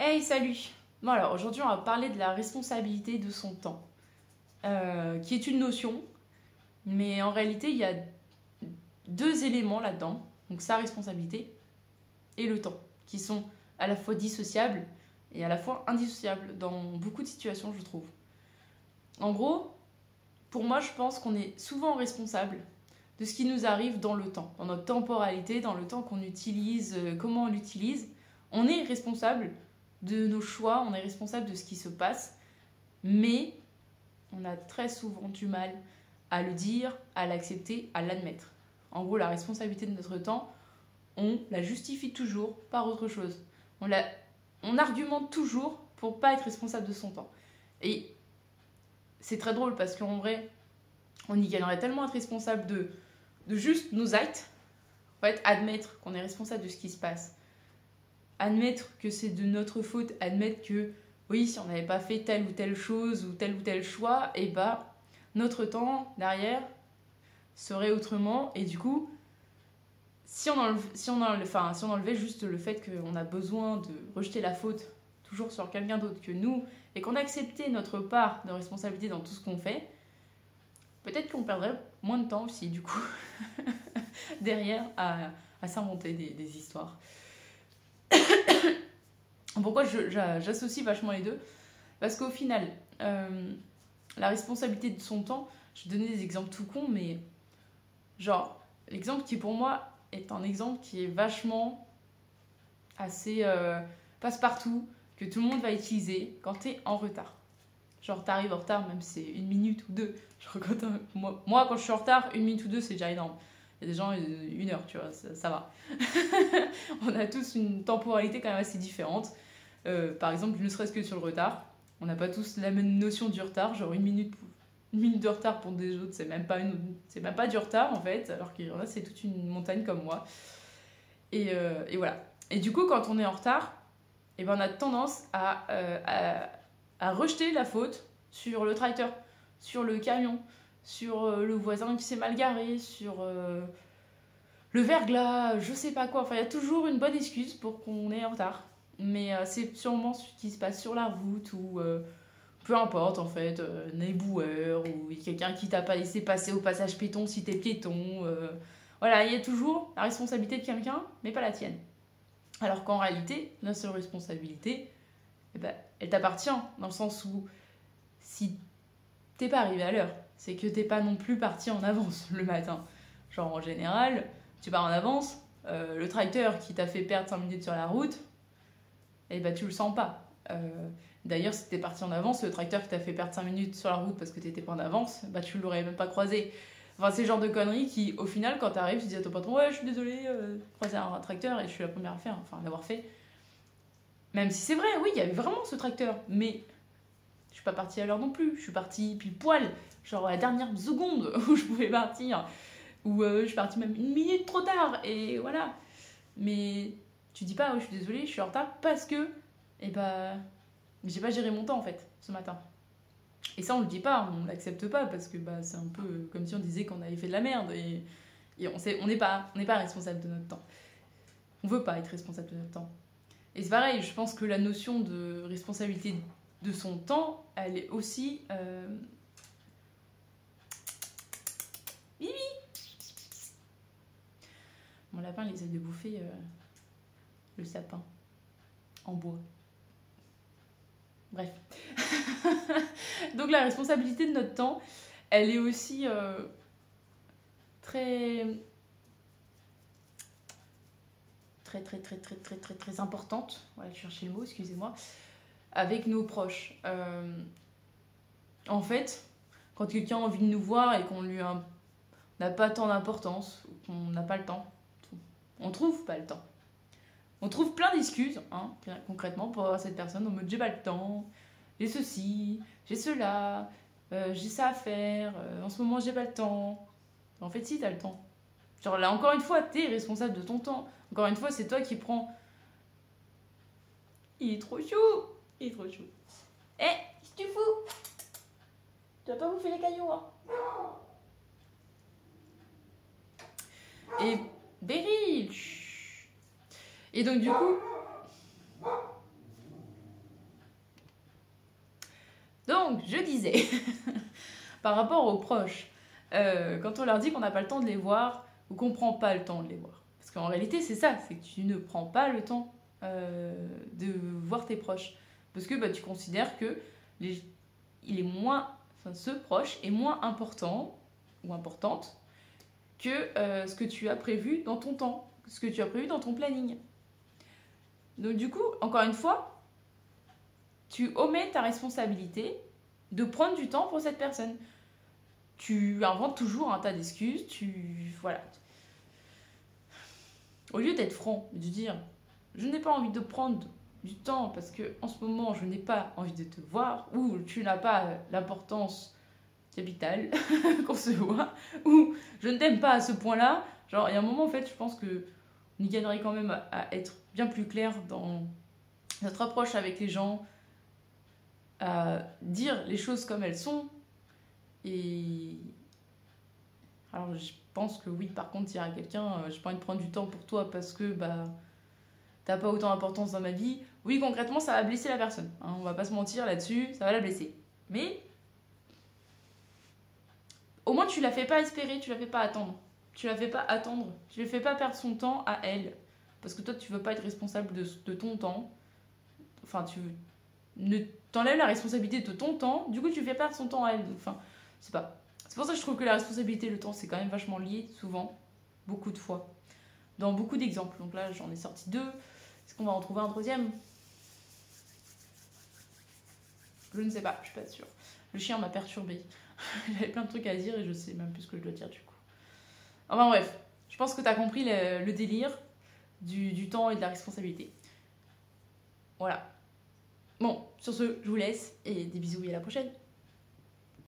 Hey, salut! Bon alors, aujourd'hui on va parler de la responsabilité de son temps, qui est une notion, mais en réalité il y a deux éléments là-dedans, donc sa responsabilité et le temps, qui sont à la fois dissociables et à la fois indissociables dans beaucoup de situations, je trouve. En gros, pour moi je pense qu'on est souvent responsable de ce qui nous arrive dans le temps, dans notre temporalité, dans le temps qu'on utilise, comment on l'utilise. On est responsable de nos choix, on est responsable de ce qui se passe, mais on a très souvent du mal à le dire, à l'accepter, à l'admettre. En gros, la responsabilité de notre temps, on la justifie toujours par autre chose. On argumente toujours pour pas être responsable de son temps. Et c'est très drôle parce qu'en vrai, on y gagnerait tellement à être responsable de juste nos actes, en fait, admettre qu'on est responsable de ce qui se passe, admettre que c'est de notre faute, admettre que oui, si on n'avait pas fait telle ou telle chose ou tel choix, et bah notre temps derrière serait autrement. Et du coup, si on enlevait juste le fait qu'on a besoin de rejeter la faute toujours sur quelqu'un d'autre que nous, et qu'on acceptait notre part de responsabilité dans tout ce qu'on fait, peut-être qu'on perdrait moins de temps aussi, du coup, derrière à s'inventer des histoires. Pourquoi j'associe vachement les deux? Parce qu'au final, la responsabilité de son temps, je vais donner des exemples tout cons, mais genre, l'exemple qui pour moi est un exemple qui est vachement assez passe-partout, que tout le monde va utiliser quand t'es en retard. Genre, t'arrives en retard, même si c'est une minute ou deux. Genre, moi, quand je suis en retard, une minute ou deux, c'est déjà énorme. Il y a des gens, une heure, tu vois, ça va. On a tous une temporalité quand même assez différente. Par exemple, ne serait-ce que sur le retard, on n'a pas tous la même notion du retard. Genre, une minute de retard pour des autres, c'est même pas du retard en fait, alors qu'il y en a, c'est toute une montagne comme moi. Et voilà. Et du coup, quand on est en retard, eh ben, on a tendance à rejeter la faute sur le tracteur, sur le camion, sur le voisin qui s'est mal garé, sur le verglas, je sais pas quoi. Enfin, il y a toujours une bonne excuse pour qu'on est en retard. Mais c'est sûrement ce qui se passe sur la route ou peu importe en fait, un éboueur ou quelqu'un qui t'a pas laissé passer au passage piéton si t'es piéton. Voilà, il y a toujours la responsabilité de quelqu'un, mais pas la tienne. Alors qu'en réalité, la seule responsabilité, eh ben, elle t'appartient, dans le sens où si t'es pas arrivé à l'heure, c'est que t'es pas non plus parti en avance le matin. Genre en général, tu pars en avance, le tracteur qui t'a fait perdre 5 minutes sur la route, eh ben tu le sens pas. D'ailleurs, si t'es parti en avance, le tracteur qui t'a fait perdre 5 minutes sur la route parce que t'étais pas en avance, bah tu l'aurais même pas croisé. Enfin, c'est le genre de conneries qui, au final, quand t'arrives, tu dis à ton patron, ouais, je suis désolé, croiser un tracteur et je suis la première à faire, enfin, à l'avoir fait. Même si c'est vrai, oui, il y avait vraiment ce tracteur, mais je suis pas partie à l'heure non plus. Je suis partie pile poil, genre à la dernière seconde où je pouvais partir, ou je suis partie même une minute trop tard, et voilà. Mais tu dis pas, oh, je suis désolée, je suis en retard parce que, eh bah, j'ai pas géré mon temps en fait, ce matin. Et ça, on le dit pas, on l'accepte pas parce que bah, c'est un peu comme si on disait qu'on avait fait de la merde et on n'est pas responsable de notre temps. On veut pas être responsable de notre temps. Et c'est pareil, je pense que la notion de responsabilité de son temps, elle est aussi. Bibi. Mon lapin, il essaie de bouffer le sapin en bois. Bref. Donc la responsabilité de notre temps, elle est aussi très importante. Voilà, je cherchais le mot, excusez-moi. Avec nos proches. En fait, quand quelqu'un a envie de nous voir et qu'on lui n'a pas tant d'importance, ou qu'on n'a pas le temps, on trouve pas le temps. On trouve plein d'excuses, hein, concrètement, pour avoir cette personne en mode j'ai pas le temps, j'ai ceci, j'ai cela, j'ai ça à faire, en ce moment j'ai pas le temps. En fait, si, t'as le temps. Genre là, encore une fois, t'es responsable de ton temps. Encore une fois, c'est toi qui prends. Il est trop chou! Il est trop chou. Eh, qu'est-ce que tu fous? Tu vas pas bouffer les cailloux, hein? Et Beryl! Et donc, du coup. Donc, je disais, par rapport aux proches, quand on leur dit qu'on n'a pas le temps de les voir ou qu'on prend pas le temps de les voir. Parce qu'en réalité, c'est ça, c'est que tu ne prends pas le temps de voir tes proches. Parce que bah, tu considères que il est moins, enfin, ce proche est moins important ou importante que ce que tu as prévu dans ton temps, ce que tu as prévu dans ton planning. Donc du coup, encore une fois, tu omets ta responsabilité de prendre du temps pour cette personne. Tu inventes toujours un tas d'excuses, voilà. Au lieu d'être franc, de dire je n'ai pas envie de prendre du temps parce que en ce moment je n'ai pas envie de te voir, ou tu n'as pas l'importance capitale qu'on se voit, ou je ne t'aime pas à ce point-là. Genre, il y a un moment en fait, je pense que on y gagnerait quand même à être bien plus clair dans notre approche avec les gens, à dire les choses comme elles sont. Et alors je pense que oui, par contre, dire à quelqu'un j'ai pas envie de prendre du temps pour toi parce que bah t'as pas autant d'importance dans ma vie, oui, concrètement ça va blesser la personne, hein, on va pas se mentir là-dessus, ça va la blesser. Mais au moins tu la fais pas espérer, tu la fais pas attendre. Tu la fais pas attendre, tu ne fais pas perdre son temps à elle. Parce que toi tu veux pas être responsable de ton temps. Enfin, tu ne t'enlèves la responsabilité de ton temps, du coup tu fais perdre son temps à elle. Enfin, c'est pas. C'est pour ça que je trouve que la responsabilité et le temps c'est quand même vachement lié, souvent, beaucoup de fois. Dans beaucoup d'exemples. Donc là j'en ai sorti 2. Est-ce qu'on va en trouver un troisième? Je ne sais pas, je suis pas sûre. Le chien m'a perturbée. J'avais plein de trucs à dire et je sais même plus ce que je dois dire du coup. Enfin bref, je pense que tu as compris le délire du temps et de la responsabilité. Voilà. Bon, sur ce, je vous laisse et des bisous et à la prochaine.